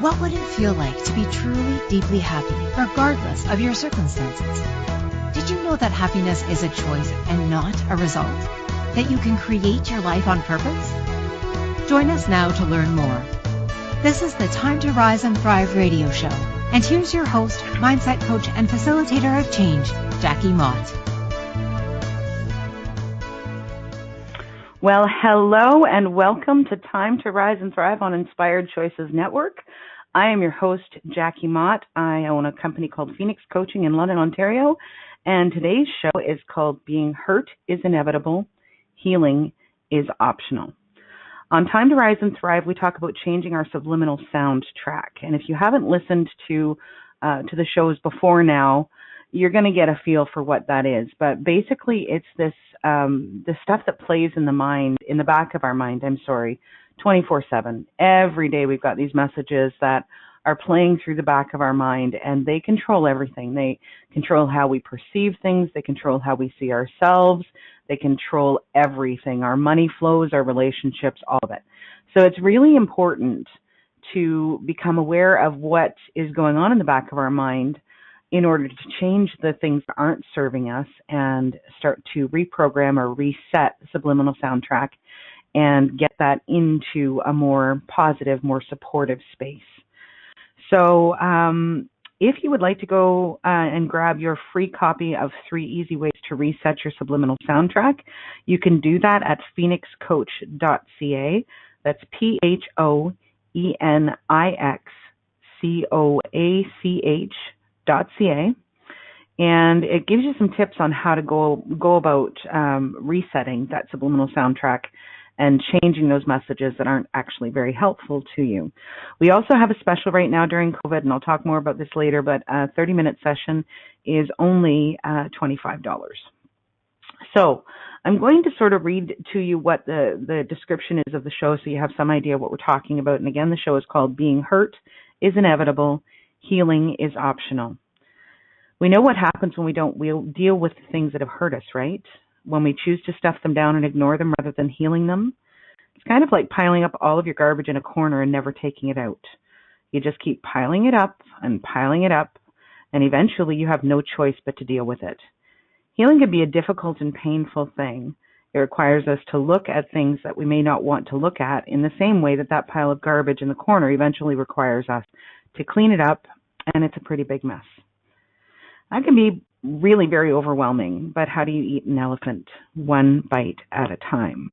What would it feel like to be truly, deeply happy, regardless of your circumstances? Did you know that happiness is a choice and not a result? That you can create your life on purpose? Join us now to learn more. This is the Time to Rise and Thrive radio show. And here's your host, mindset coach, and facilitator of change, Jackie Mott. Well, hello and welcome to Time to Rise and Thrive on Inspired Choices Network. I am your host, Jackie Mott. I own a company called Phoenix Coaching in London, Ontario, and today's show is called Being Hurt is Inevitable, Healing is Optional. On Time to Rise and Thrive, we talk about changing our subliminal sound track. And if you haven't listened to the shows before now, you're going to get a feel for what that is. But basically, it's this the stuff that plays in the back of our mind, 24/7. Every day we've got these messages that are playing through the back of our mind, and they control everything. They control how we perceive things. They control how we see ourselves. They control everything, our money flows, our relationships, all of it. So it's really important to become aware of what is going on in the back of our mind in order to change the things that aren't serving us and start to reprogram or reset the subliminal soundtrack and get that into a more positive, more supportive space. So if you would like to go and grab your free copy of 3 Easy Ways to Reset Your Subliminal Soundtrack, you can do that at phoenixcoach.ca. That's PhoenixCoach.ca. And it gives you some tips on how to go about resetting that subliminal soundtrack and changing those messages that aren't actually very helpful to you. We also have a special right now during COVID, and I'll talk more about this later, but a 30-minute session is only $25. So I'm going to sort of read to you what the description is of the show so you have some idea what we're talking about. And again, the show is called Being Hurt is Inevitable, Healing is Optional. We know what happens when we'll deal with the things that have hurt us, right? When we choose to stuff them down and ignore them rather than healing them. It's kind of like piling up all of your garbage in a corner and never taking it out. You just keep piling it up, and eventually you have no choice but to deal with it. Healing can be a difficult and painful thing. It requires us to look at things that we may not want to look at in the same way that pile of garbage in the corner eventually requires us to clean it up, and it's a pretty big mess. That can be really very overwhelming, but how do you eat an elephant? One bite at a time.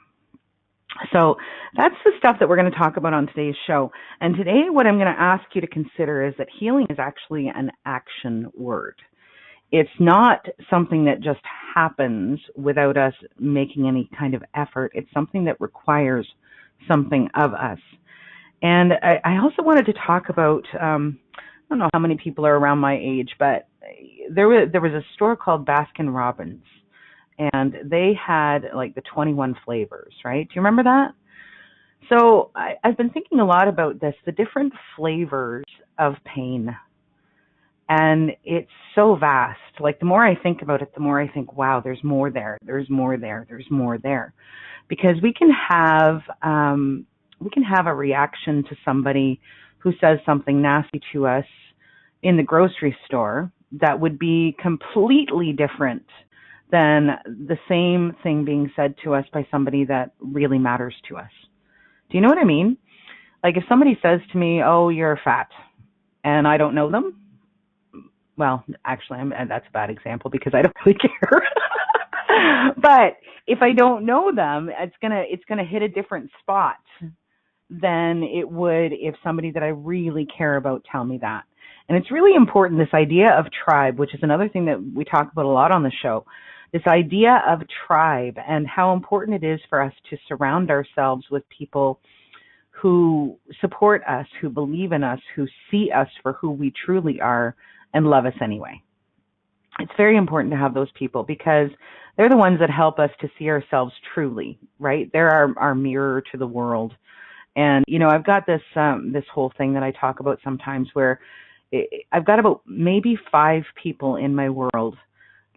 So that's the stuff that we're going to talk about on today's show. And today what I'm going to ask you to consider is that healing is actually an action word. It's not something that just happens without us making any kind of effort. It's something that requires something of us. And I also wanted to talk about, I don't know how many people are around my age, but there was a store called Baskin Robbins, and they had like the 21 flavors, right? Do you remember that? So I've been thinking a lot about this, the different flavors of pain. And it's so vast. Like the more I think about it, the more I think, wow, there's more there. There's more there. There's more there. Because we can have a reaction to somebody who says something nasty to us in the grocery store that would be completely different than the same thing being said to us by somebody that really matters to us. Do you know what I mean? Like if somebody says to me, oh, you're fat, and I don't know them, well, actually, that's a bad example because I don't really care. But if I don't know them, it's gonna hit a different spot than it would if somebody that I really care about tell me that. And it's really important, this idea of tribe, which is another thing that we talk about a lot on the show, this idea of tribe and how important it is for us to surround ourselves with people who support us, who believe in us, who see us for who we truly are and love us anyway. It's very important to have those people because they're the ones that help us to see ourselves truly, right? They're our mirror to the world. And, you know, I've got this whole thing that I talk about sometimes where I've got about maybe 5 people in my world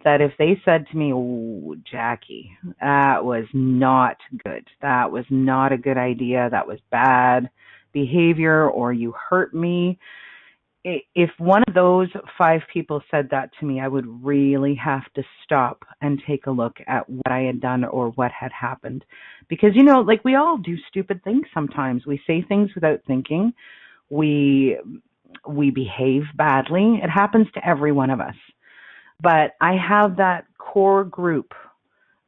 that if they said to me, oh, Jackie, that was not good. That was not a good idea. That was bad. behavior or you hurt me. If one of those 5 people said that to me, I would really have to stop and take a look at what I had done or what had happened. Because, like we all do stupid things sometimes. We say things without thinking. We behave badly. It happens to every one of us. But I have that core group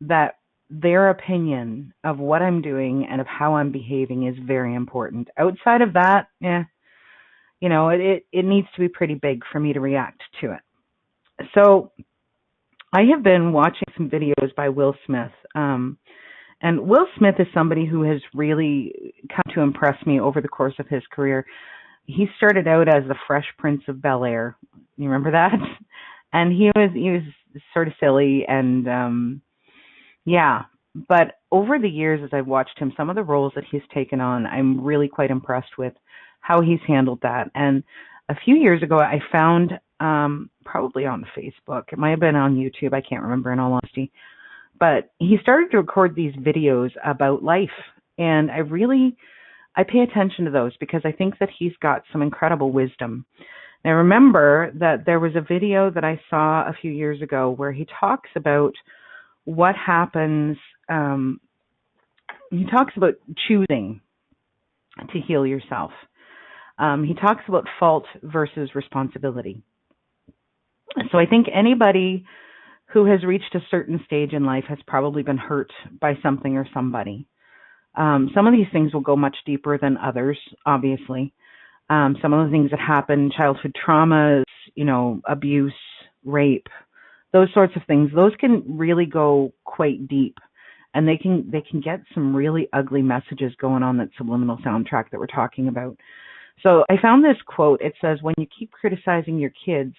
that their opinion of what I'm doing and of how I'm behaving is very important. Outside of that, it needs to be pretty big for me to react to it. So I have been watching some videos by Will Smith. And Will Smith is somebody who has really come to impress me over the course of his career. He started out as the Fresh Prince of Bel-Air. You remember that? And he was sort of silly and but over the years as I've watched him, some of the roles that he's taken on, I'm really quite impressed with how he's handled that. And a few years ago, I found, probably on Facebook, it might have been on YouTube, I can't remember in all honesty, but he started to record these videos about life. And I pay attention to those because I think that he's got some incredible wisdom. And I remember that there was a video that I saw a few years ago where he talks about what happens, he talks about choosing to heal yourself. He talks about fault versus responsibility. So I think anybody who has reached a certain stage in life has probably been hurt by something or somebody. Some of these things will go much deeper than others, obviously. Some of the things that happen, childhood traumas, abuse, rape, those sorts of things, those can really go quite deep. And they can get some really ugly messages going on that subliminal soundtrack that we're talking about. So I found this quote. It says, when you keep criticizing your kids,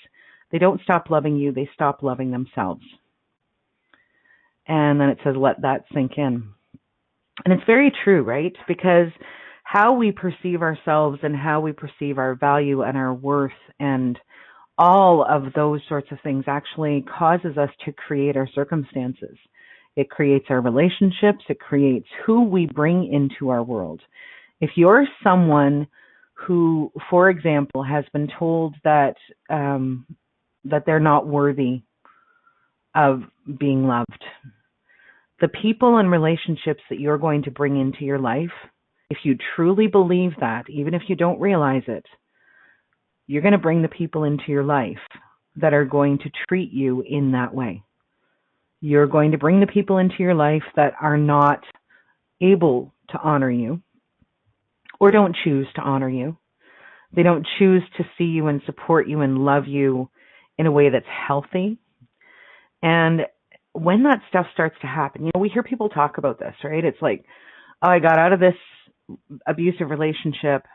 they don't stop loving you, they stop loving themselves. And then it says, let that sink in. And it's very true, right? Because how we perceive ourselves and how we perceive our value and our worth and all of those sorts of things actually causes us to create our circumstances. It creates our relationships. It creates who we bring into our world. If you're someone who, for example, has been told that that they're not worthy of being loved, the people and relationships that you're going to bring into your life, if you truly believe that, even if you don't realize it, you're going to bring the people into your life that are going to treat you in that way. You're going to bring the people into your life that are not able to honor you or don't choose to honor you. They don't choose to see you and support you and love you in a way that's healthy. And when that stuff starts to happen, we hear people talk about this, right? It's like, oh, I got out of this abusive relationship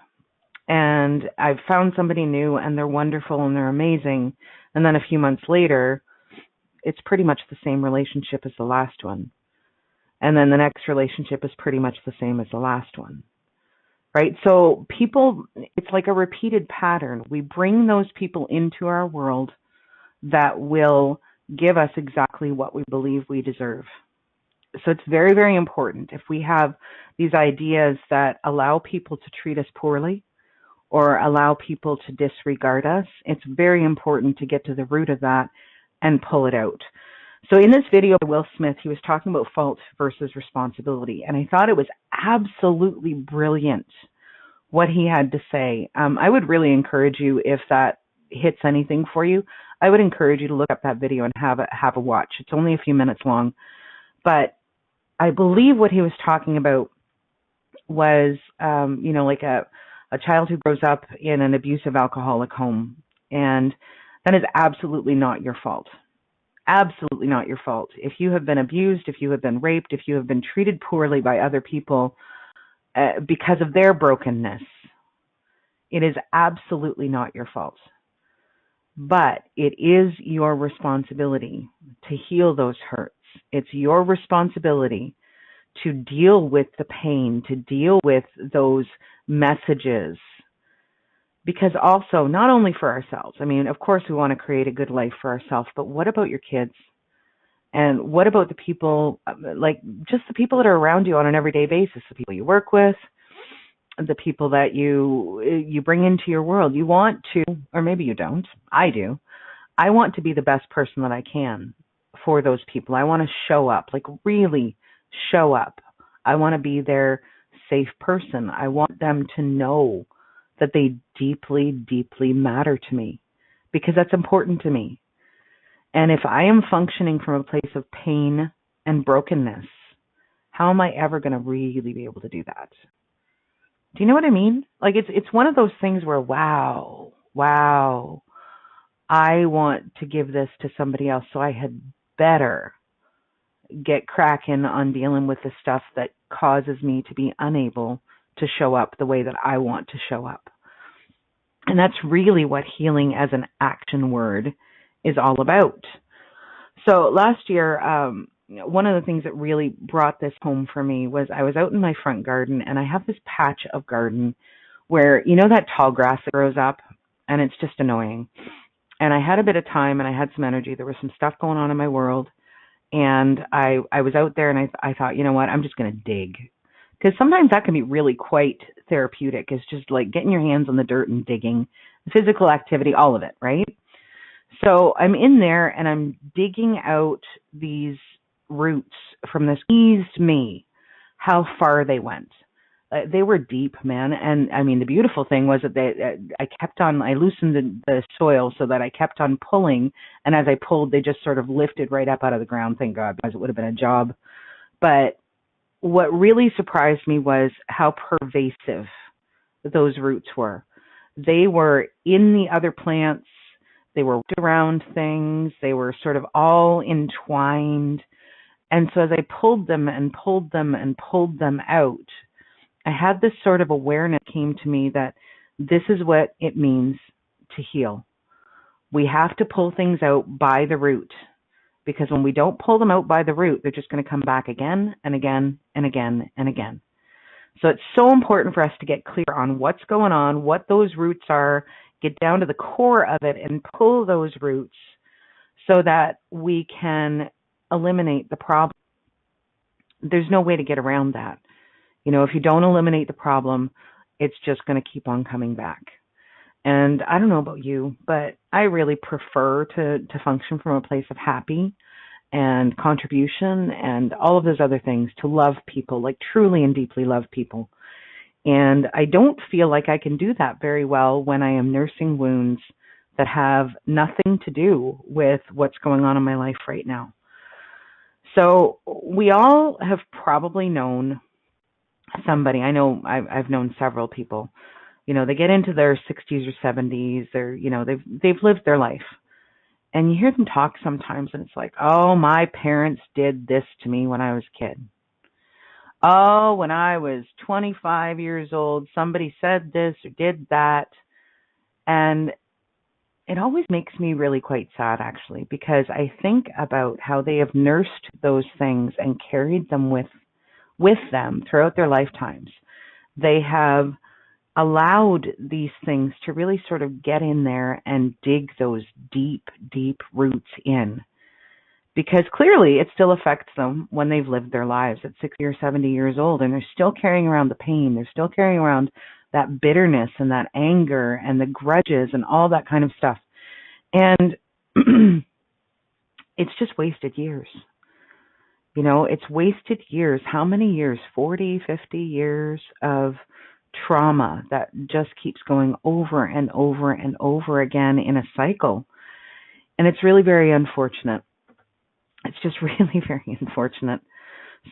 and I've found somebody new and they're wonderful and they're amazing. And then a few months later, it's pretty much the same relationship as the last one. And then the next relationship is pretty much the same as the last one, right? So people, it's like a repeated pattern. We bring those people into our world that will give us exactly what we believe we deserve. So it's very, very important. If we have these ideas that allow people to treat us poorly or allow people to disregard us, it's very important to get to the root of that and pull it out. So in this video by Will Smith, he was talking about fault versus responsibility. And I thought it was absolutely brilliant what he had to say. I would really encourage you, if that hits anything for you, I would encourage you to look up that video and have a watch. It's only a few minutes long. But I believe what he was talking about was, like a child who grows up in an abusive alcoholic home. And that is absolutely not your fault. Absolutely not your fault. If you have been abused, if you have been raped, if you have been treated poorly by other people because of their brokenness, it is absolutely not your fault. But it is your responsibility to heal those hurts. It's your responsibility to deal with the pain, to deal with those messages. Because also, not only for ourselves, I mean, of course we want to create a good life for ourselves, but what about your kids? And what about the people, like just the people that are around you on an everyday basis, the people you work with, the people that you bring into your world. You want to, or maybe you don't. I do. I want to be the best person that I can for those people. I want to show up, like really show up. I want to be their safe person. I want them to know that they deeply, deeply matter to me because that's important to me. And if I am functioning from a place of pain and brokenness, how am I ever going to really be able to do that? Do you know what I mean? Like it's one of those things where, wow, I want to give this to somebody else, so I had better get cracking on dealing with the stuff that causes me to be unable to show up the way that I want to show up. And that's really what healing as an action word is all about. So last year, one of the things that really brought this home for me was I was out in my front garden, and I have this patch of garden where, you know, that tall grass that grows up, and it's just annoying. And I had a bit of time, and I had some energy. There was some stuff going on in my world, and I was out there, and I thought, you know what, I'm just going to dig. Because sometimes that can be really quite therapeutic. It's just like getting your hands on the dirt and digging, physical activity, all of it, right? So I'm in there, and I'm digging out these roots from this. Eased me how far they went. They were deep, man. And I mean, the beautiful thing was that I loosened the soil so that I kept on pulling. And as I pulled, they just sort of lifted right up out of the ground. Thank God, because it would have been a job. But what really surprised me was how pervasive those roots were. They were in the other plants. They were around things. They were sort of all entwined. And so as I pulled them and pulled them and pulled them out, I had this sort of awareness came to me that this is what it means to heal. We have to pull things out by the root, because when we don't pull them out by the root, they're just going to come back again and again and again and again. So it's so important for us to get clear on what's going on, what those roots are, get down to the core of it and pull those roots so that we can eliminate the problem. There's no way to get around that. You know, if you don't eliminate the problem, it's just going to keep on coming back. And I don't know about you, but I really prefer to function from a place of happy and contribution and all of those other things, to love people, like truly and deeply love people. And I don't feel like I can do that very well when I am nursing wounds that have nothing to do with what's going on in my life right now. So we all have probably known somebody. I know I've known several people. You know, they get into their 60s or 70s. They're, you know, they've lived their life, and you hear them talk sometimes, and it's like, oh, my parents did this to me when I was a kid. Oh, when I was 25 years old, somebody said this or did that, and it always makes me really quite sad, actually, because I think about how they have nursed those things and carried them with them throughout their lifetimes. They have allowed these things to really sort of get in there and dig those deep, deep roots in. Because clearly it still affects them when they've lived their lives at 60 or 70 years old, and they're still carrying around the pain. They're still carrying around that bitterness and that anger and the grudges and all that kind of stuff. And it's just wasted years. You know, it's wasted years. How many years? 40, 50 years of trauma that just keeps going over and over and over again in a cycle. And it's really very unfortunate. It's just really very unfortunate.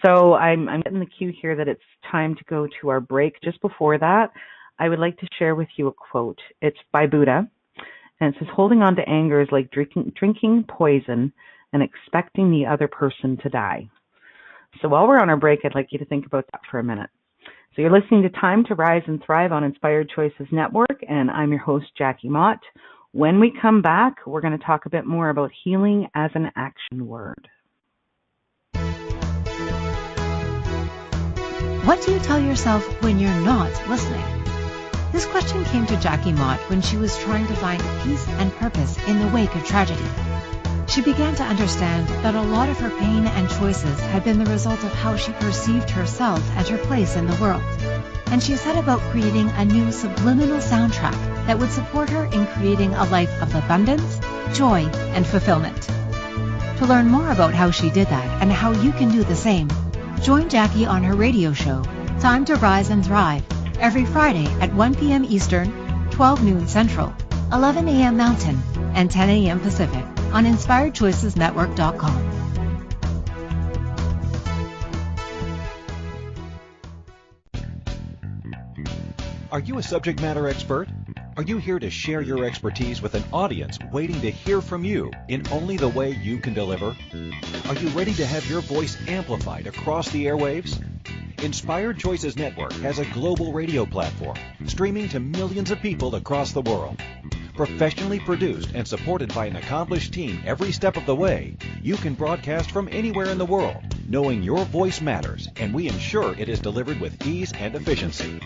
So I'm getting the cue here that it's time to go to our break. Just before that, I would like to share with you a quote. It's by Buddha, and it says, holding on to anger is like drinking poison and expecting the other person to die. So while we're on our break, I'd like you to think about that for a minute. So you're listening to Time to Rise and Thrive on Inspired Choices Network, and I'm your host, Jackie Mott. When we come back, we're going to talk a bit more about healing as an action word. What do you tell yourself when you're not listening? This question came to Jackie Mott when she was trying to find peace and purpose in the wake of tragedy. She began to understand that a lot of her pain and choices had been the result of how she perceived herself and her place in the world. and she set about creating a new subliminal soundtrack that would support her in creating a life of abundance, joy, and fulfillment. To learn more about how she did that and how you can do the same, join Jackie on her radio show, Time to Rise and Thrive, every Friday at 1 p.m. Eastern, 12 noon Central, 11 a.m. Mountain, and 10 a.m. Pacific on InspiredChoicesNetwork.com. Are you a subject matter expert? Are you here to share your expertise with an audience waiting to hear from you in only the way you can deliver? Are you ready to have your voice amplified across the airwaves? Inspired Choices Network has a global radio platform streaming to millions of people across the world. Professionally produced and supported by an accomplished team every step of the way, you can broadcast from anywhere in the world, knowing your voice matters, and we ensure it is delivered with ease and efficiency.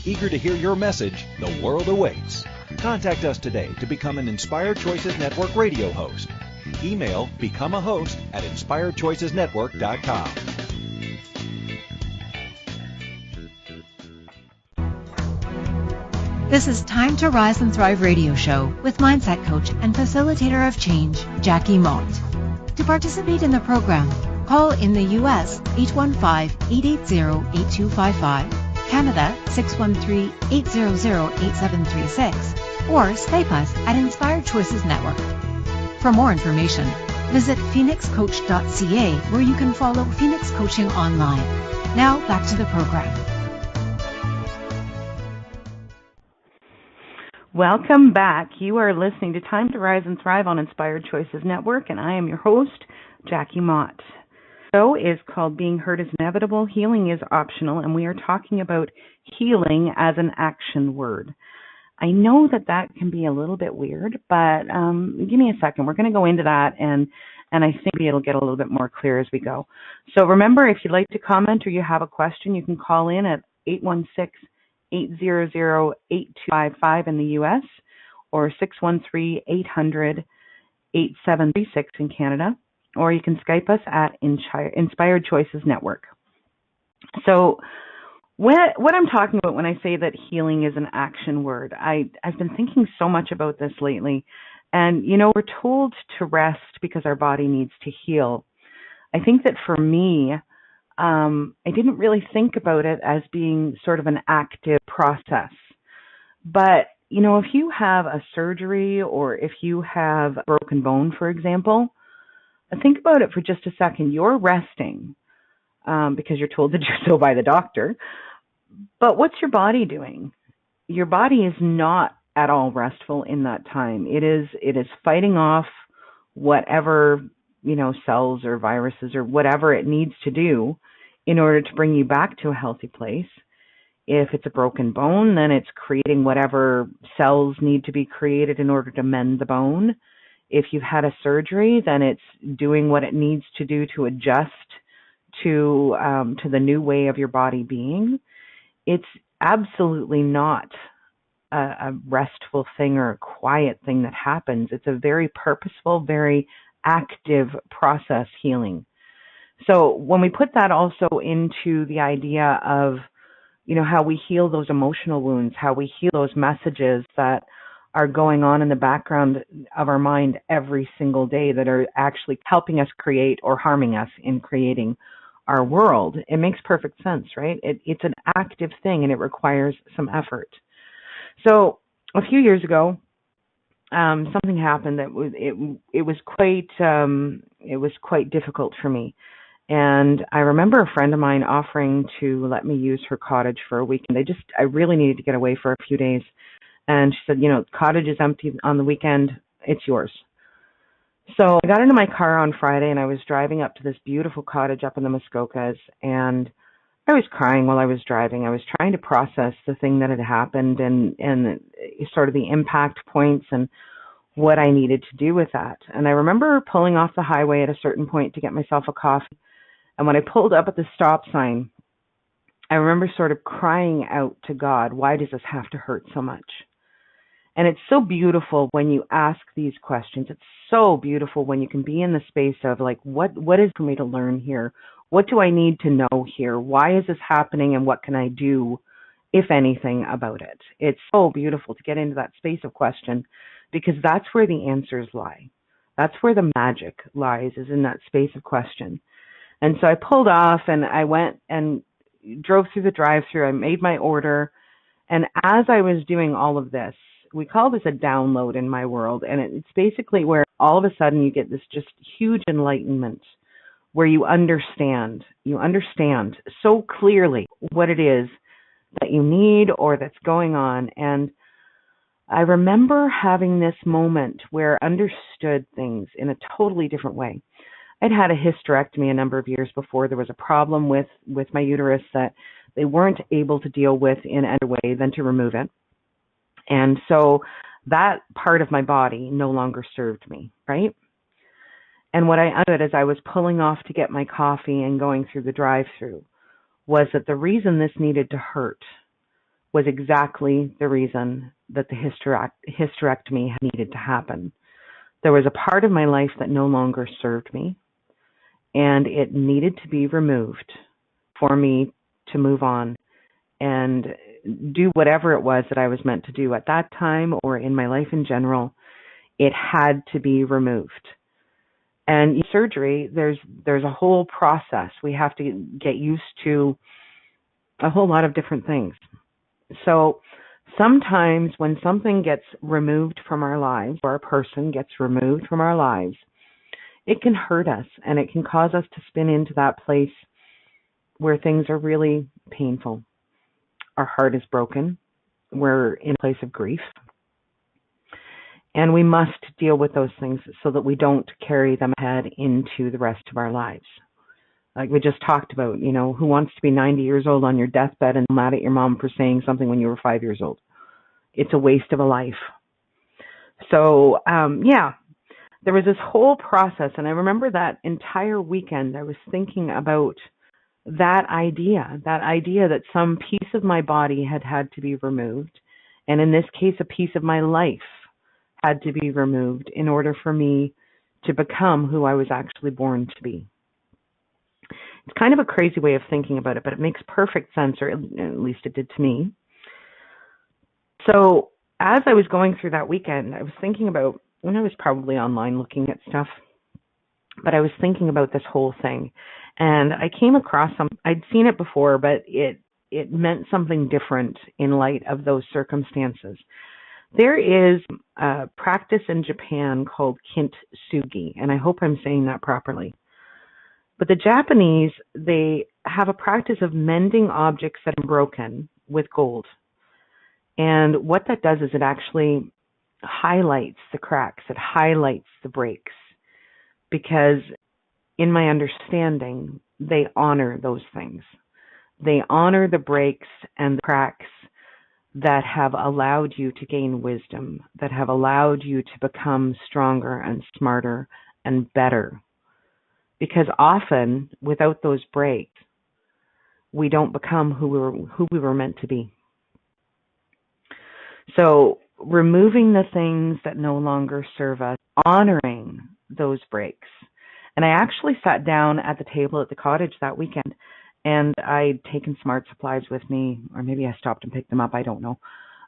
Eager to hear your message? The world awaits. Contact us today to become an Inspired Choices Network radio host. Email becomeahost@inspiredchoicesnetwork.com. This is Time to Rise and Thrive radio show with mindset coach and facilitator of change, Jackie Mott. To participate in the program, call in the U.S. 815-880-8255, Canada 613-800-8736, or Skype us at Inspired Choices Network. For more information, visit phoenixcoach.ca, where you can follow Phoenix Coaching online. Now back to the program. Welcome back. You are listening to Time to Rise and Thrive on Inspired Choices Network, and I am your host, Jackie Mott. The show is called Being Hurt is Inevitable, Healing is Optional, and we are talking about healing as an action word. I know that can be a little bit weird, but give me a second. We're going to go into that, and I think it'll get a little bit more clear as we go. So remember, if you'd like to comment or you have a question, you can call in at 816-800-8255 in the U.S. or 613-800-8736 in Canada, or you can Skype us at Inspired Choices Network. So what I'm talking about when I say that healing is an action word, I've been thinking so much about this lately. And, we're told to rest because our body needs to heal. I think that for me, I didn't really think about it as being sort of an active process. But, if you have a surgery or if you have a broken bone, for example, think about it for just a second. You're resting because you're told to do so by the doctor. But what's your body doing? Your body is not at all restful in that time. It is fighting off whatever, cells or viruses or whatever it needs to do in order to bring you back to a healthy place. If it's a broken bone, then it's creating whatever cells need to be created in order to mend the bone. If you've had a surgery, then it's doing what it needs to do to adjust to the new way of your body being. It's absolutely not a restful thing or a quiet thing that happens. It's a very purposeful, very active process, healing. So when we put that also into the idea of, how we heal those emotional wounds, how we heal those messages that are going on in the background of our mind every single day that are actually helping us create or harming us in creating our world, it makes perfect sense, right? It's an active thing and it requires some effort. So a few years ago, something happened that it was quite difficult for me. And I remember a friend of mine offering to let me use her cottage for a weekend. I really needed to get away for a few days. And she said, cottage is empty on the weekend. It's yours. So I got into my car on Friday and I was driving up to this beautiful cottage up in the Muskokas, and I was crying while I was driving. I was trying to process the thing that had happened and sort of the impact points and what I needed to do with that. And I remember pulling off the highway at a certain point to get myself a coffee. And when I pulled up at the stop sign, I remember sort of crying out to God, why does this have to hurt so much? And it's so beautiful when you ask these questions. It's so beautiful when you can be in the space of like, what is for me to learn here? What do I need to know here? Why is this happening and what can I do if anything, about it. It's so beautiful to get into that space of question because that's where the answers lie. That's where the magic lies, is in that space of question. And so I pulled off and I went and drove through the drive-thru. I made my order. And as I was doing all of this, we call this a download in my world. And it's basically where all of a sudden you get this just huge enlightenment where you understand so clearly what it is that you need or that's going on. And I remember having this moment where I understood things in a totally different way. I'd had a hysterectomy a number of years before. There was a problem with my uterus that they weren't able to deal with in any way than to remove it. And so that part of my body no longer served me, right? And what I understood as I was pulling off to get my coffee and going through the drive-thru was that the reason this needed to hurt was exactly the reason that the hysterectomy needed to happen. There was a part of my life that no longer served me, and it needed to be removed for me to move on and do whatever it was that I was meant to do at that time or in my life in general. It had to be removed. And surgery, there's a whole process. We have to get used to a whole lot of different things. So sometimes when something gets removed from our lives, or a person gets removed from our lives, it can hurt us and it can cause us to spin into that place where things are really painful. Our heart is broken. We're in a place of grief. And we must deal with those things so that we don't carry them ahead into the rest of our lives. Like we just talked about, who wants to be 90 years old on your deathbed and mad at your mom for saying something when you were 5 years old? It's a waste of a life. So, there was this whole process. And I remember that entire weekend I was thinking about that idea that some piece of my body had to be removed. And in this case, a piece of my life had to be removed in order for me to become who I was actually born to be. It's kind of a crazy way of thinking about it, but it makes perfect sense, or at least it did to me. So as I was going through that weekend, I was thinking about, when I was probably online looking at stuff, but I was thinking about this whole thing. And I came across I'd seen it before, but it meant something different in light of those circumstances. There is a practice in Japan called kintsugi, and I hope I'm saying that properly. But the Japanese, they have a practice of mending objects that are broken with gold. And what that does is it actually highlights the cracks, it highlights the breaks, because in my understanding, they honor those things. They honor the breaks and the cracks that have allowed you to gain wisdom, that have allowed you to become stronger and smarter and better. Because often, without those breaks, we don't become who we were meant to be. So, removing the things that no longer serve us, honoring those breaks. And I actually sat down at the table at the cottage that weekend, and I'd taken smart supplies with me, or maybe I stopped and picked them up, I don't know.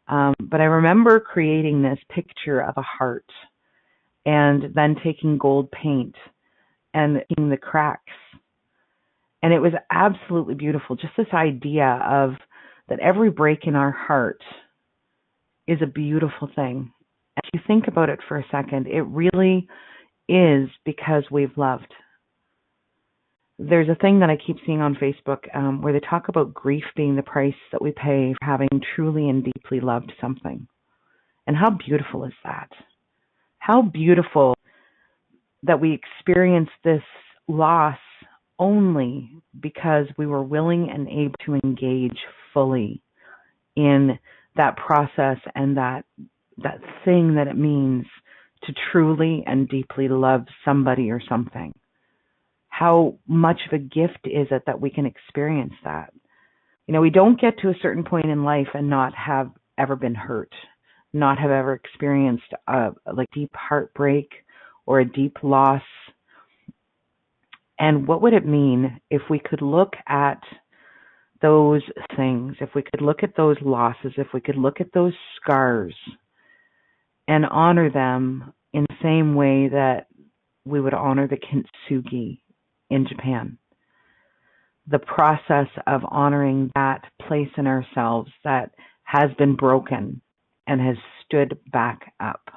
But I remember creating this picture of a heart, and then taking gold paint and seeing the cracks. And it was absolutely beautiful, just this idea of that every break in our heart is a beautiful thing. If you think about it for a second, it really is because we've loved. There's a thing that I keep seeing on Facebook where they talk about grief being the price that we pay for having truly and deeply loved something. And how beautiful is that? How beautiful that we experience this loss only because we were willing and able to engage fully in that process and that thing that it means to truly and deeply love somebody or something. How much of a gift is it that we can experience that? We don't get to a certain point in life and not have ever been hurt, not have ever experienced a deep heartbreak or a deep loss. And what would it mean if we could look at those things, if we could look at those losses, if we could look at those scars and honor them in the same way that we would honor the kintsugi in Japan. The process of honoring that place in ourselves that has been broken and has stood back up.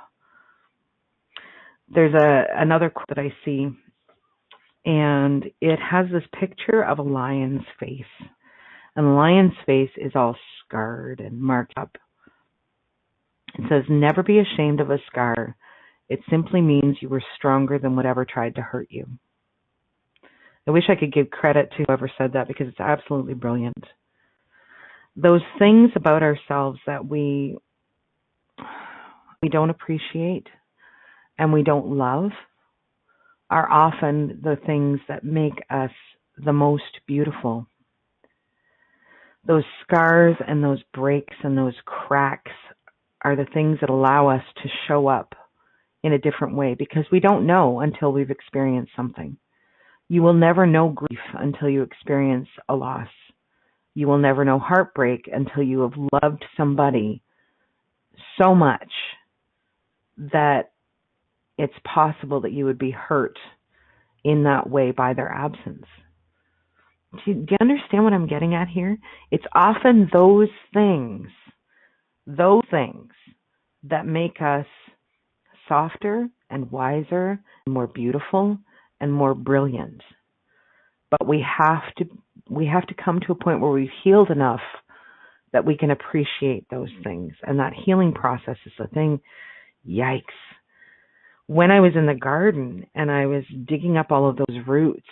There's another quote that I see, and it has this picture of a lion's face. And the lion's face is all scarred and marked up. It says, "Never be ashamed of a scar. It simply means you were stronger than whatever tried to hurt you." I wish I could give credit to whoever said that because it's absolutely brilliant. Those things about ourselves that we don't appreciate and we don't love are often the things that make us the most beautiful. Those scars and those breaks and those cracks are the things that allow us to show up in a different way because we don't know until we've experienced something. You will never know grief until you experience a loss. You will never know heartbreak until you have loved somebody so much that it's possible that you would be hurt in that way by their absence. Do you understand what I'm getting at here? It's often those things that make us softer and wiser and more beautiful and more brilliant. But we have to come to a point where we've healed enough that we can appreciate those things. And that healing process is the thing. Yikes. When I was in the garden and I was digging up all of those roots,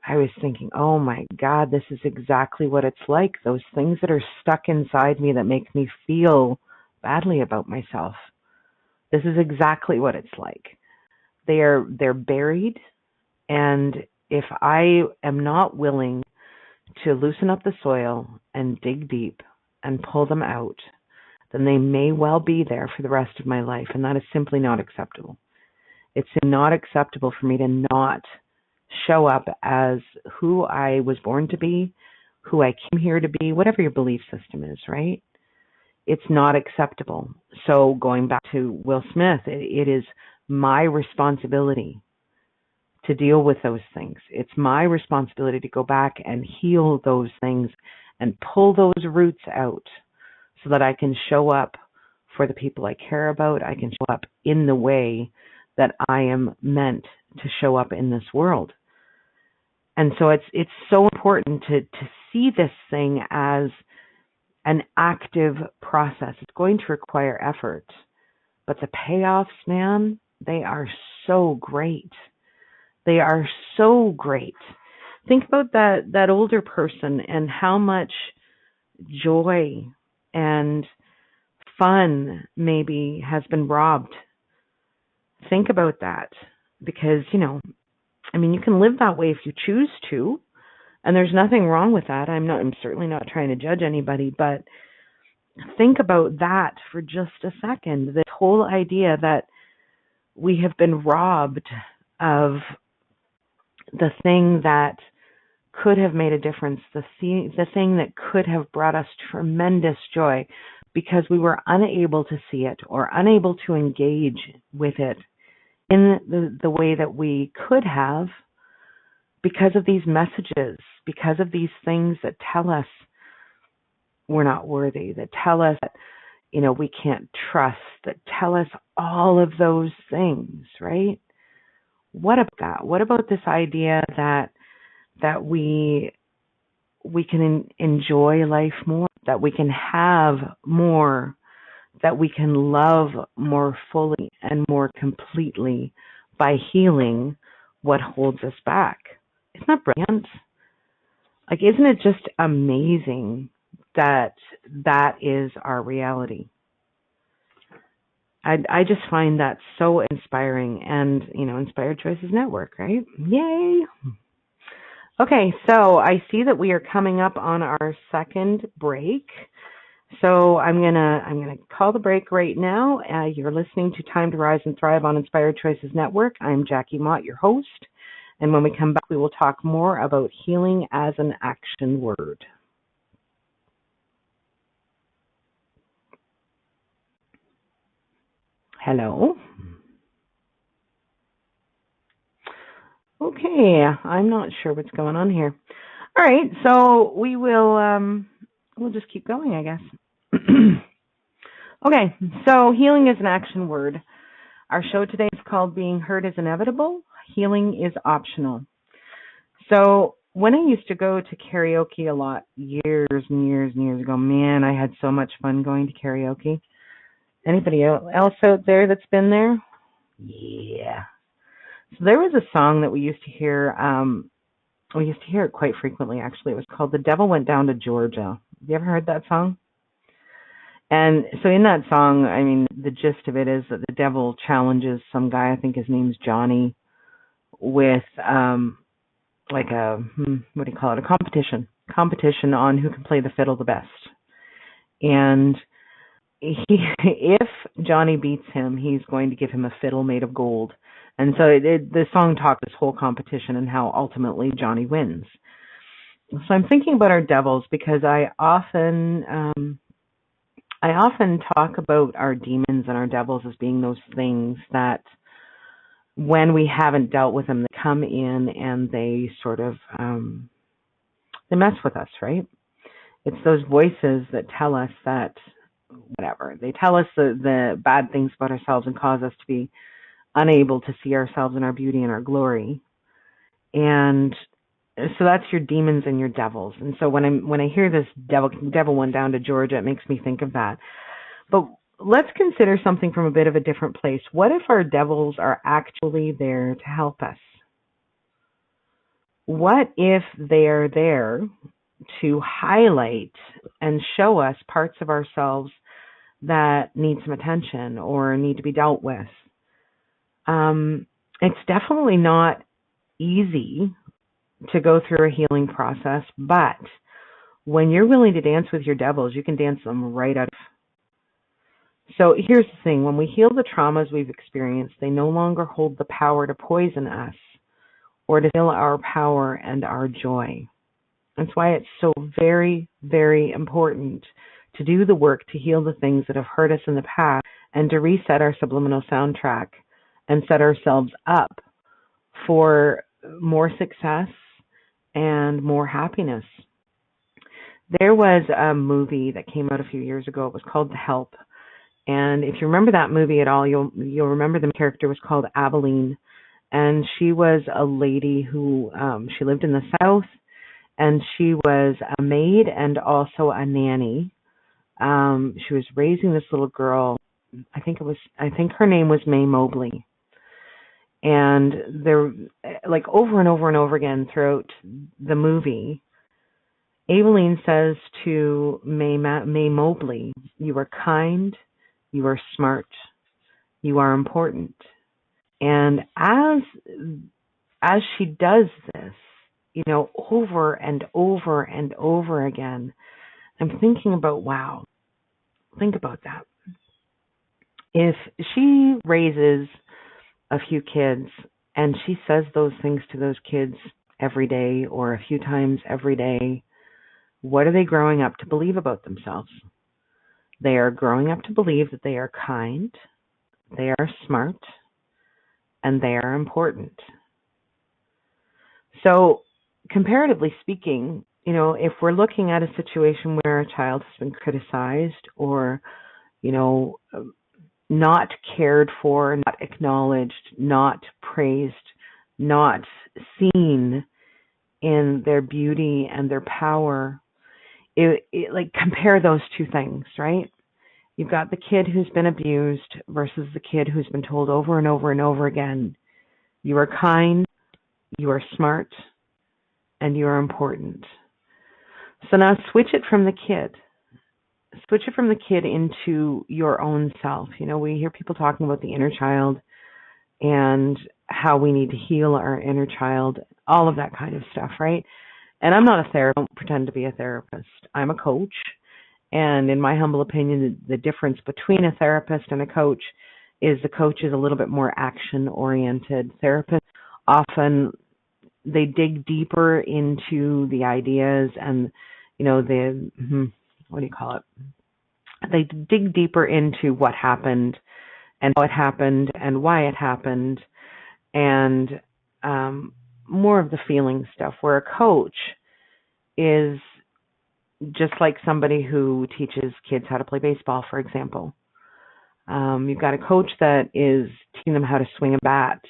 I was thinking, oh my God, this is exactly what it's like. Those things that are stuck inside me that make me feel badly about myself. This is exactly what it's like. They're buried, and if I am not willing to loosen up the soil and dig deep and pull them out, then they may well be there for the rest of my life, and that is simply not acceptable. It's not acceptable for me to not show up as who I was born to be, who I came here to be, whatever your belief system is, right? It's not acceptable. So going back to Will Smith, it is my responsibility to deal with those things. It's my responsibility to go back and heal those things and pull those roots out so that I can show up for the people I care about. I can show up in the way that I am meant to show up in this world. And so it's so important to see this thing as an active process. It's going to require effort, but the payoffs, man, they are so great. They are so great. Think about that older person and how much joy and fun maybe has been robbed. Think about that because, you can live that way if you choose to, and there's nothing wrong with that. I'm certainly not trying to judge anybody, but think about that for just a second. This whole idea that we have been robbed of the thing that could have made a difference, the thing that could have brought us tremendous joy because we were unable to see it or unable to engage with it in the way that we could have because of these messages, because of these things that tell us we're not worthy, that tell us that, we can't trust, that tell us all of those things, right? What about that? What about this idea that we can enjoy life more, that we can have more, that we can love more fully and more completely by healing what holds us back? Isn't that brilliant? Isn't it just amazing that is our reality? I just find that so inspiring and, Inspired Choices Network, right? Yay! Okay, so I see that we are coming up on our second break. So I'm gonna call the break right now. You're listening to Time to Rise and Thrive on Inspired Choices Network. I'm Jackie Mott, your host. And when we come back, we will talk more about healing as an action word. Hello. Okay, I'm not sure what's going on here. All right, so we'll just keep going, I guess. Okay, so healing is an action word. Our show today is called Being Hurt is Inevitable, Healing is Optional. So when I used to go to karaoke a lot years and years and years ago, man, I had so much fun going to karaoke. Anybody else out there that's been there? Yeah. So there was a song that we used to hear. We used to hear it quite frequently, actually. It was called "The Devil Went Down to Georgia." Have you ever heard that song? And so in that song, I mean, the gist of it is that the devil challenges some guy, I think his name's Johnny, with like a, what do you call it, a competition on who can play the fiddle the best. And if Johnny beats him, he's going to give him a fiddle made of gold. And so the song talked this whole competition and how ultimately Johnny wins. So I'm thinking about our devils because I often talk about our demons and our devils as being those things that when we haven't dealt with them, they come in and they sort of they mess with us, right? It's those voices that tell us that whatever. They tell us the bad things about ourselves and cause us to be unable to see ourselves in our beauty and our glory. And so that's your demons and your devils. And so when I hear this devil went down to Georgia, it makes me think of that. But let's consider something from a bit of a different place. What if our devils are actually there to help us? What if they are there to highlight and show us parts of ourselves that need some attention or need to be dealt with? It's definitely not easy to go through a healing process, but when you're willing to dance with your devils, you can dance them right out of. So here's the thing. When we heal the traumas we've experienced, they no longer hold the power to poison us or to steal our power and our joy. That's why it's so very, very important to do the work to heal the things that have hurt us in the past and to reset our subliminal soundtrack and set ourselves up for more success and more happiness. There was a movie that came out a few years ago. It was called The Help. And if you remember that movie at all, you'll remember the character was called Aveline. And she was a lady who, she lived in the South, and she was a maid and also a nanny. She was raising this little girl. I think her name was May Mobley. And there, like over and over and over again throughout the movie, Aveline says to May Mobley, "You are kind, you are smart, you are important." And as she does this, over and over and over again, I'm thinking about, wow, think about that. If she raises a few kids and she says those things to those kids every day or a few times every day, what are they growing up to believe about themselves? They are growing up to believe that they are kind, they are smart, and they are important. So, comparatively speaking, if we're looking at a situation where a child has been criticized or, not cared for, not acknowledged, not praised, not seen in their beauty and their power, like compare those two things, right? You've got the kid who's been abused versus the kid who's been told over and over and over again, you are kind, you are smart, and you are important. So now switch it from the kid. Switch it from the kid into your own self. We hear people talking about the inner child and how we need to heal our inner child, all of that kind of stuff, right? And I'm not a therapist. I don't pretend to be a therapist. I'm a coach. And in my humble opinion, the difference between a therapist and a coach is the coach is a little bit more action-oriented. Therapists often, they dig deeper into the ideas and, what do you call it? They dig deeper into what happened and how it happened and why it happened, and more of the feeling stuff, where a coach is just like somebody who teaches kids how to play baseball, for example. You've got a coach that is teaching them how to swing a bat,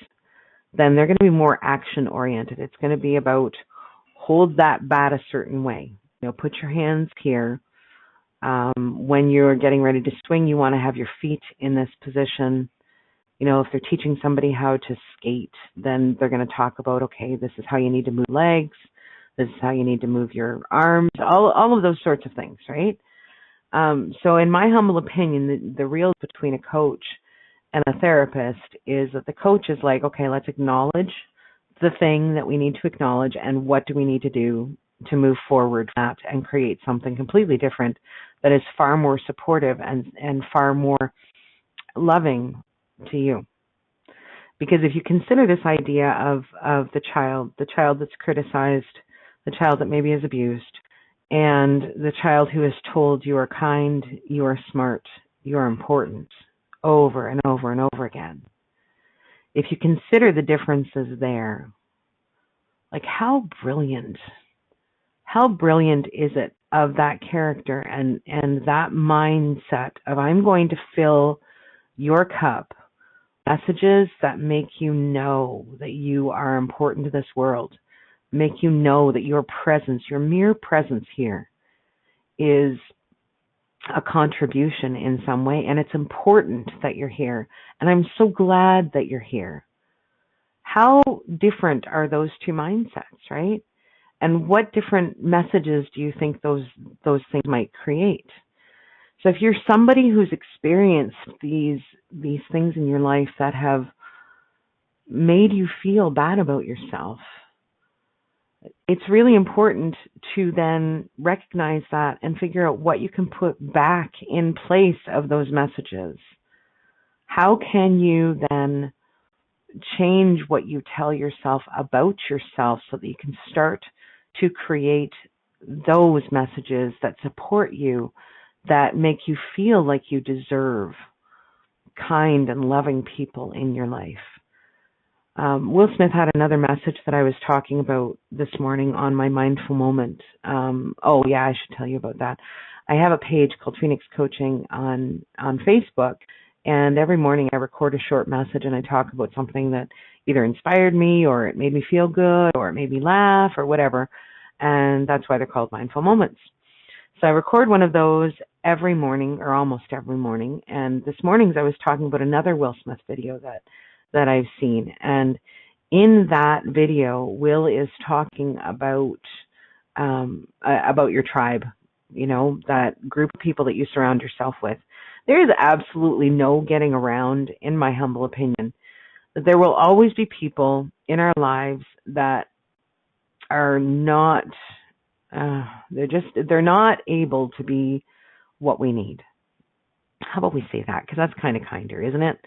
then they're going to be more action oriented. It's going to be about hold that bat a certain way. Put your hands here. When you're getting ready to swing, you want to have your feet in this position. If they're teaching somebody how to skate, then they're going to talk about, okay, this is how you need to move legs. This is how you need to move your arms, all of those sorts of things, right? So in my humble opinion, the real between a coach and a therapist is that the coach is like, okay, let's acknowledge the thing that we need to acknowledge, and what do we need to do to move forward from that and create something completely different that is far more supportive and far more loving to you. Because if you consider this idea of the child that's criticized, the child that maybe is abused, and the child who is told you are kind, you are smart, you are important, over and over and over again. If you consider the differences there, like how brilliant is it of that character and that mindset of, I'm going to fill your cup, messages that make you know that you are important to this world, make you know that your presence, your mere presence here is a contribution in some way, and it's important that you're here, and I'm so glad that you're here. How different are those two mindsets, right? And what different messages do you think those things might create? So if you're somebody who's experienced these things in your life that have made you feel bad about yourself, it's really important to then recognize that and figure out what you can put back in place of those messages. How can you then change what you tell yourself about yourself so that you can start to create those messages that support you, that make you feel like you deserve kind and loving people in your life? Will Smith had another message that I was talking about this morning on my mindful moment. I should tell you about that. I have a page called Phoenix Coaching on Facebook, and every morning I record a short message and I talk about something that either inspired me or it made me feel good or it made me laugh or whatever, and that's why they're called mindful moments. So I record one of those every morning, or almost every morning, and this morning I was talking about another Will Smith video that I've seen, and in that video, Will is talking about your tribe, that group of people that you surround yourself with. There is absolutely no getting around, in my humble opinion, that there will always be people in our lives that are not, they're not able to be what we need. How about we say that? Because that's kind of kinder, isn't it?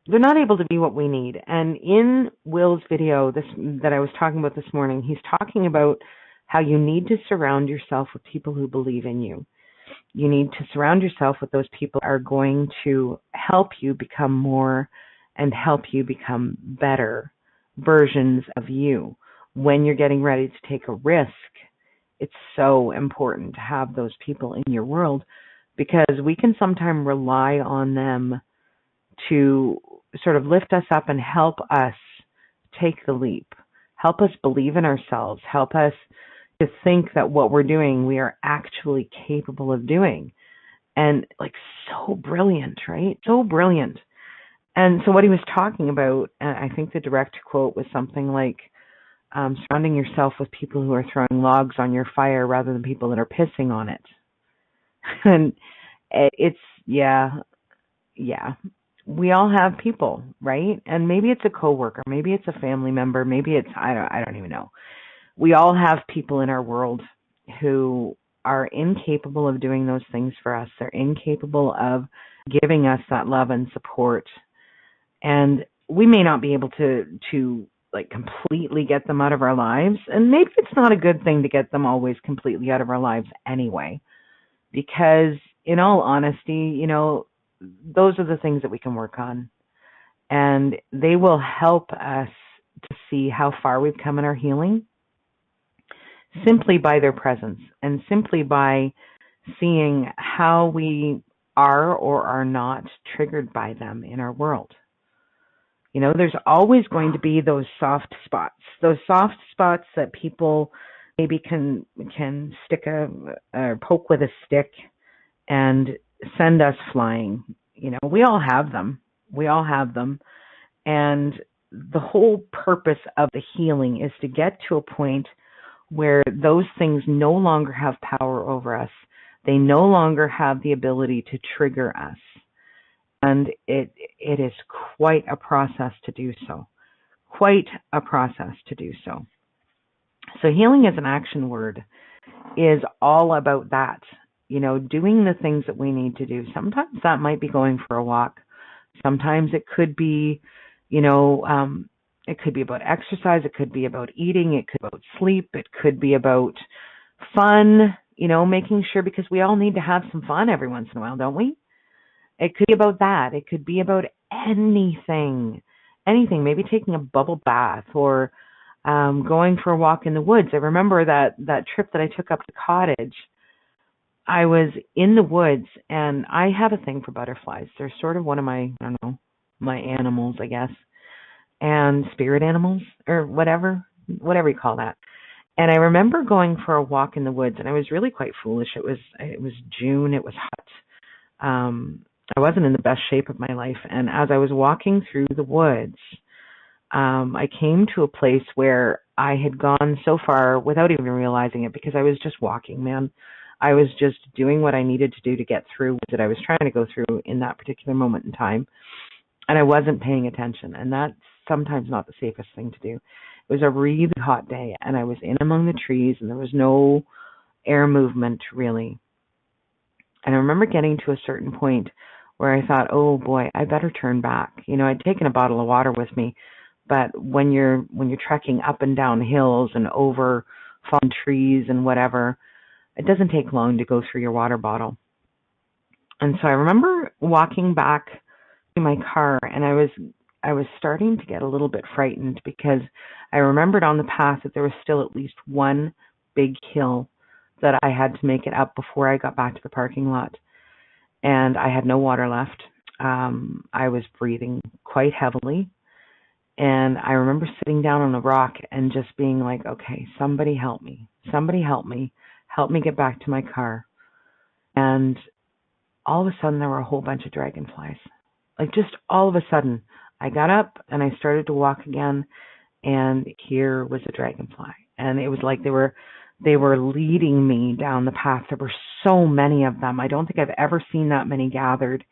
They're not able to be what we need. And in Will's video that I was talking about this morning, he's talking about how you need to surround yourself with people who believe in you. You need to surround yourself with those people who are going to help you become more and help you become better versions of you. When you're getting ready to take a risk, it's so important to have those people in your world, because we can sometimes rely on them to sort of lift us up and help us take the leap, help us believe in ourselves, help us to think that what we're doing, we are actually capable of doing. And so brilliant, right? So brilliant. And so what he was talking about, I think the direct quote was something like, surrounding yourself with people who are throwing logs on your fire rather than people that are pissing on it. And it's, yeah. We all have people, right? And maybe it's a coworker, maybe it's a family member, maybe it's, I don't even know. We all have people in our world who are incapable of doing those things for us. They're incapable of giving us that love and support. And we may not be able to completely get them out of our lives. And maybe it's not a good thing to get them always completely out of our lives anyway. Because in all honesty, those are the things that we can work on. And they will help us to see how far we've come in our healing simply by their presence and simply by seeing how we are or are not triggered by them in our world. You know, there's always going to be those soft spots that people maybe can stick or poke with a stick and send us flying. You know, we all have them. And the whole purpose of the healing is to get to a point where those things no longer have power over us. They no longer have the ability to trigger us. And it is quite a process to do so. So healing as an action word is all about that, you know, doing the things that we need to do. Sometimes that might be going for a walk. Sometimes it could be, you know, it could be about exercise. It could be about eating. It could be about sleep. It could be about fun, you know, making sure, because we all need to have some fun every once in a while, don't we? It could be about that. It could be about anything, maybe taking a bubble bath or going for a walk in the woods. I remember that trip that I took up to the cottage. I was in the woods, and I have a thing for butterflies. They're sort of one of my, I don't know, my animals, I guess, and spirit animals or whatever you call that. And I remember going for a walk in the woods, and I was really quite foolish. It was June. It was hot. I wasn't in the best shape of my life. And as I was walking through the woods, I came to a place where I had gone so far without even realizing it, because I was just walking, man. I was just doing what I needed to do to get through what I was trying to go through in that particular moment in time. And I wasn't paying attention. And that's sometimes not the safest thing to do. It was a really hot day, and I was in among the trees, and there was no air movement really. And I remember getting to a certain point where I thought, oh boy, I better turn back. You know, I'd taken a bottle of water with me, but when you're trekking up and down hills and over fallen trees and whatever, it doesn't take long to go through your water bottle. And so I remember walking back to my car, and I was starting to get a little bit frightened, because I remembered on the path that there was still at least one big hill that I had to make it up before I got back to the parking lot. And I had no water left. I was breathing quite heavily. And I remember sitting down on a rock and just being like, okay, somebody help me. Help me get back to my car. And all of a sudden there were a whole bunch of dragonflies. Like, just all of a sudden, I got up and I started to walk again, and here was a dragonfly. And it was like they were leading me down the path. There were so many of them. I don't think I've ever seen that many gathered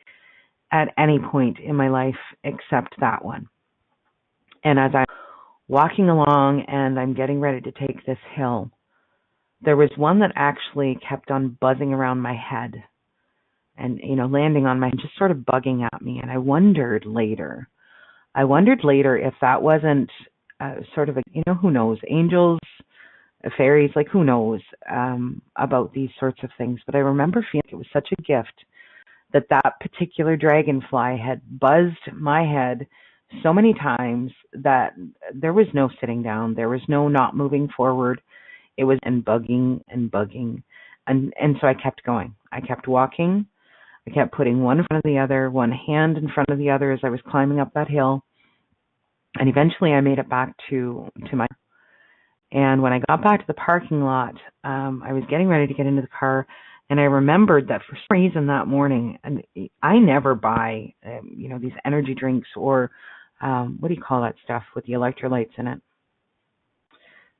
at any point in my life except that one. And as I'm walking along and I'm getting ready to take this hill, there was one that actually kept on buzzing around my head and, you know, landing on my head, just sort of bugging at me. And I wondered later if that wasn't sort of a, you know, who knows, angels, fairies, like who knows about these sorts of things. But I remember feeling it was such a gift that particular dragonfly had buzzed my head so many times that there was no sitting down. There was no not moving forward. It was and bugging. And so I kept going. I kept walking. I kept putting one in front of the other, one hand in front of the other as I was climbing up that hill. And eventually I made it back to my car. And when I got back to the parking lot, I was getting ready to get into the car, and I remembered that for some reason that morning, and I never buy, these energy drinks or what do you call that stuff with the electrolytes in it?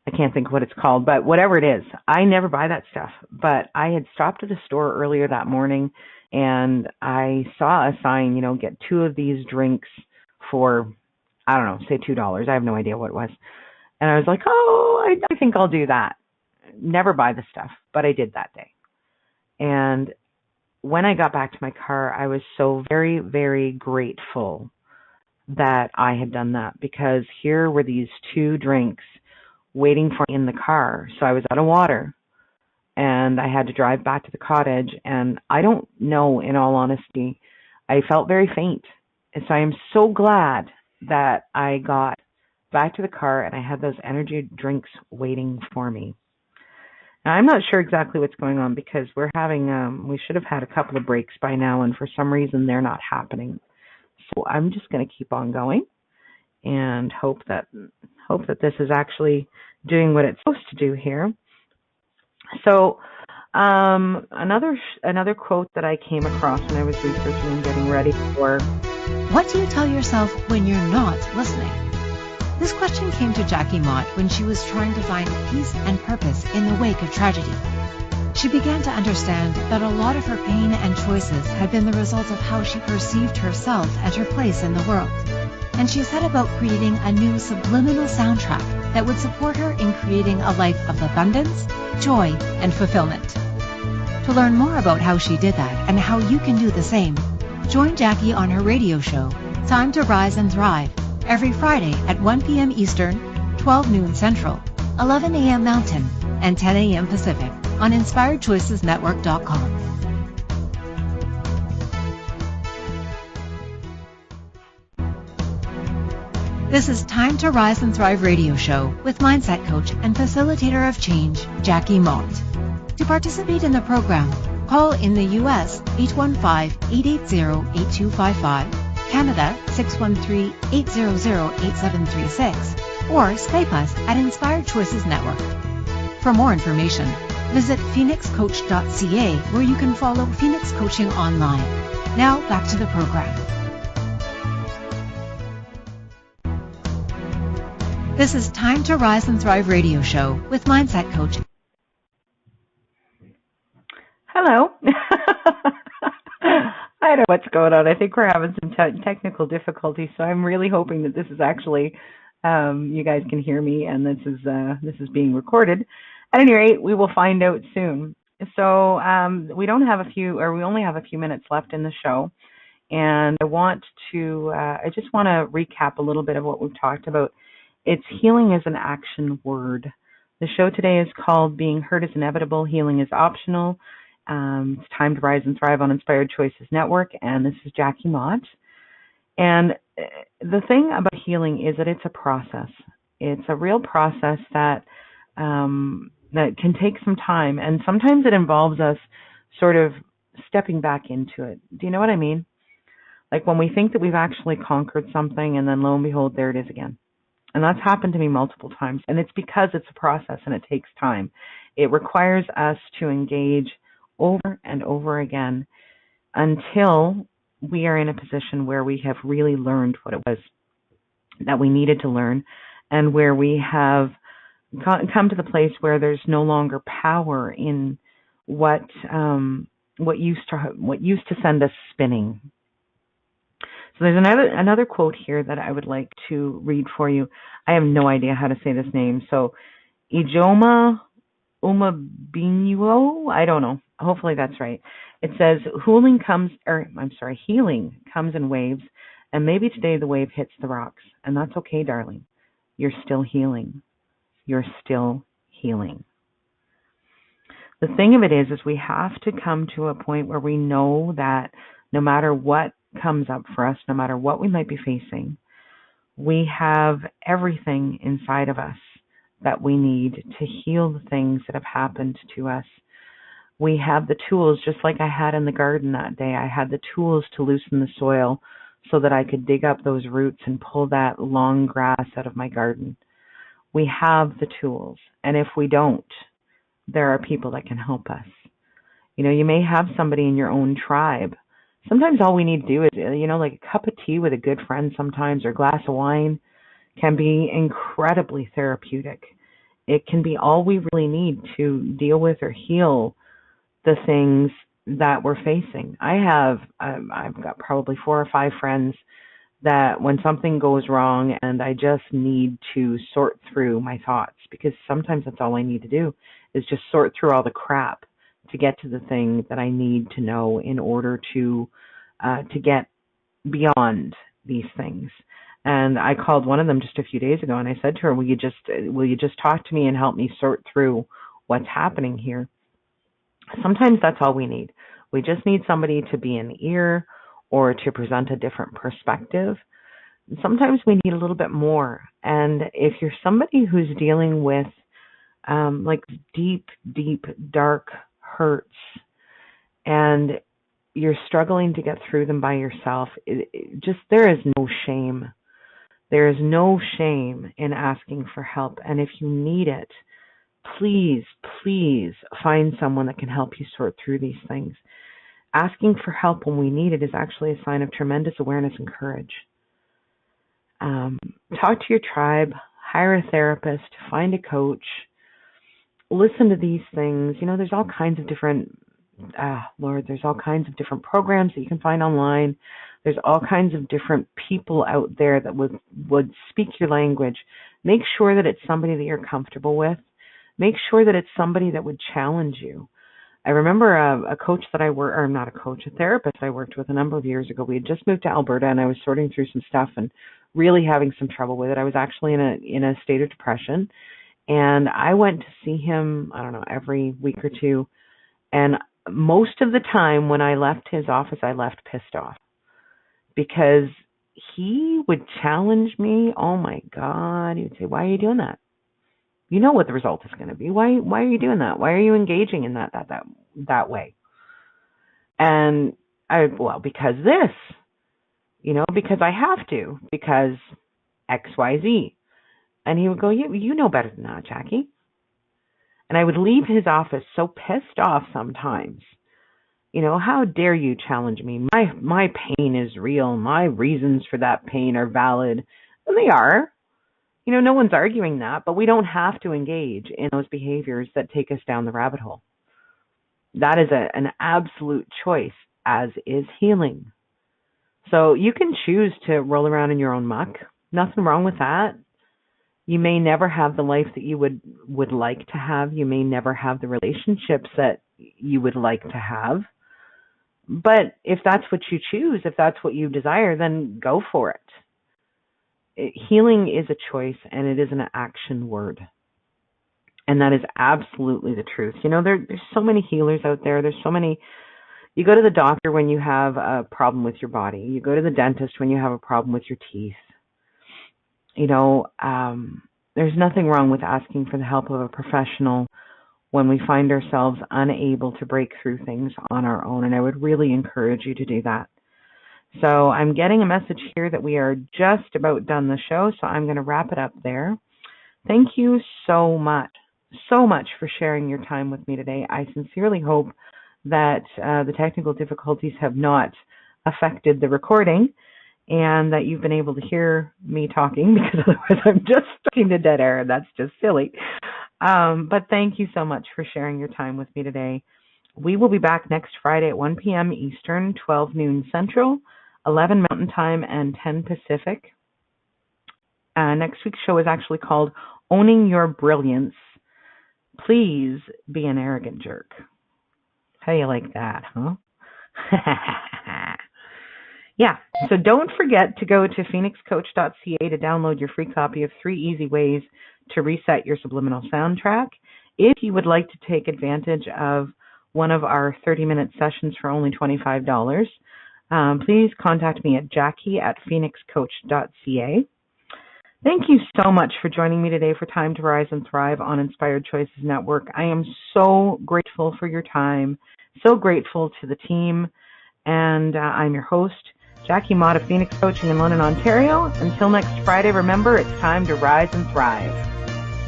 I can't think of what it's called, but whatever it is, I never buy that stuff. But I had stopped at a store earlier that morning, and I saw a sign, get 2 of these drinks for, I don't know, say $2. I have no idea what it was. And I was like, I think I'll do that. Never buy the stuff, but I did that day. And when I got back to my car, I was so very, very grateful that I had done that, because here were these 2 drinks waiting for me in the car. So I was out of water, and I had to drive back to the cottage. And I don't know, in all honesty, I felt very faint. And so I am so glad that I got back to the car and I had those energy drinks waiting for me. Now, I'm not sure exactly what's going on because we should have had a couple of breaks by now, and for some reason they're not happening. So I'm just going to keep on going and hope that this is actually doing what it's supposed to do here. So another quote that I came across when I was researching and getting ready for. What do you tell yourself when you're not listening? This question came to Jackie Mott when she was trying to find peace and purpose in the wake of tragedy. She began to understand that a lot of her pain and choices had been the result of how she perceived herself and her place in the world. And she set about creating a new subliminal soundtrack that would support her in creating a life of abundance, joy, and fulfillment. To learn more about how she did that and how you can do the same, join Jackie on her radio show, Time to Rise and Thrive, every Friday at 1 p.m. Eastern, 12 noon Central, 11 a.m. Mountain, and 10 a.m. Pacific on InspiredChoicesNetwork.com. This is Time to Rise and Thrive radio show with mindset coach and facilitator of change, Jackie Mott. To participate in the program, call in the U.S. 815-880-8255, Canada 613-800-8736, or Skype us at Inspired Choices Network. For more information, visit phoenixcoach.ca, where you can follow Phoenix Coaching online. Now back to the program. This is Time to Rise and Thrive radio show with mindset coach. Hello. I don't know what's going on. I think we're having some technical difficulties, so I'm really hoping that this is actually you guys can hear me, and this is being recorded. At any rate, we will find out soon. So we only have a few minutes left in the show, and I just want to recap a little bit of what we've talked about. It's healing is an action word. The show today is called Being Hurt is Inevitable, Healing is Optional. It's Time to Rise and Thrive on Inspired Choices Network, and this is Jackie Mott. And the thing about healing is that it's a process. It's a real process that can take some time, and sometimes it involves us sort of stepping back into it. Do you know what I mean? Like when we think that we've actually conquered something, and then lo and behold, there it is again. And that's happened to me multiple times, and it's because it's a process and it takes time. It requires us to engage over and over again until we are in a position where we have really learned what it was that we needed to learn, and where we have come to the place where there's no longer power in what used to send us spinning. So there's another quote here that I would like to read for you. I have no idea how to say this name. So Ijoma Umabinyo, I don't know. Hopefully that's right. It says, healing comes in waves, and maybe today the wave hits the rocks. And that's okay, darling. You're still healing. You're still healing. The thing of it is we have to come to a point where we know that no matter what comes up for us, no matter what we might be facing, we have everything inside of us that we need to heal the things that have happened to us. We have the tools, just like I had in the garden that day. I had the tools to loosen the soil so that I could dig up those roots and pull that long grass out of my garden. We have the tools, and if we don't, there are people that can help us. You know, you may have somebody in your own tribe. Sometimes all we need to do is, like a cup of tea with a good friend sometimes, or a glass of wine can be incredibly therapeutic. It can be all we really need to deal with or heal the things that we're facing. I've got probably 4 or 5 friends that when something goes wrong and I just need to sort through my thoughts, because sometimes that's all I need to do is just sort through all the crap to get to the thing that I need to know in order to get beyond these things. And I called one of them just a few days ago, and I said to her, will you just talk to me and help me sort through what's happening here? Sometimes that's all we need. We just need somebody to be an ear or to present a different perspective. Sometimes we need a little bit more. And if you're somebody who's dealing with like deep, deep, dark hurts, and you're struggling to get through them by yourself, there is no shame. There is no shame in asking for help. And if you need it, please, please find someone that can help you sort through these things. Asking for help when we need it is actually a sign of tremendous awareness and courage. Talk to your tribe, hire a therapist, find a coach, listen to these things. You know, there's all kinds of different, there's all kinds of different programs that you can find online. There's all kinds of different people out there that would speak your language. Make sure that it's somebody that you're comfortable with. Make sure that it's somebody that would challenge you. I remember a therapist I worked with a number of years ago. We had just moved to Alberta, and I was sorting through some stuff and really having some trouble with it. I was actually in a state of depression, and I went to see him, every week or two. And most of the time when I left his office, I left pissed off because he would challenge me. Oh my God. He would say, "Why are you doing that? You know what the result is going to be. Why are you doing that? Why are you engaging in that way?" And because this, because I have to, because X, Y, Z. And he would go, you know better than that, Jackie. And I would leave his office so pissed off sometimes. How dare you challenge me? My pain is real. My reasons for that pain are valid. And they are. No one's arguing that, but we don't have to engage in those behaviors that take us down the rabbit hole. That is an absolute choice, as is healing. So you can choose to roll around in your own muck. Nothing wrong with that. You may never have the life that you would like to have. You may never have the relationships that you would like to have. But if that's what you choose, if that's what you desire, then go for it. Healing is a choice, and it is an action word. And that is absolutely the truth. There's so many healers out there. There's so many. You go to the doctor when you have a problem with your body. You go to the dentist when you have a problem with your teeth. There's nothing wrong with asking for the help of a professional when we find ourselves unable to break through things on our own. And I would really encourage you to do that. So I'm getting a message here that we are just about done the show, so I'm going to wrap it up there. Thank you so much for sharing your time with me today. I sincerely hope that the technical difficulties have not affected the recording and that you've been able to hear me talking, because otherwise I'm just talking to dead air, and that's just silly. But thank you so much for sharing your time with me today. We will be back next Friday at 1 p.m. Eastern, 12 noon Central, 11 Mountain Time, and 10 Pacific. Next week's show is actually called Owning Your Brilliance. Please be an arrogant jerk. How do you like that, huh? Yeah, so don't forget to go to phoenixcoach.ca to download your free copy of 3 easy ways to reset your subliminal soundtrack. If you would like to take advantage of one of our 30-minute sessions for only $25, please contact me at jackie@phoenixcoach.ca. Thank you so much for joining me today for Time to Rise and Thrive on Inspired Choices Network. I am so grateful for your time, so grateful to the team, and I'm your host, Jackie Mott of Phoenix Coaching in London, Ontario. Until next Friday, remember, it's time to rise and thrive.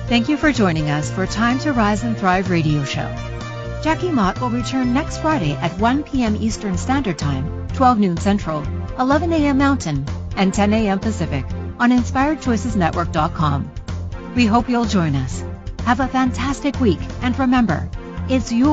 Thank you for joining us for Time to Rise and Thrive radio show. Jackie Mott will return next Friday at 1 p.m. Eastern Standard Time, 12 noon Central, 11 a.m. Mountain, and 10 a.m. Pacific on InspiredChoicesNetwork.com. We hope you'll join us. Have a fantastic week, and remember, it's your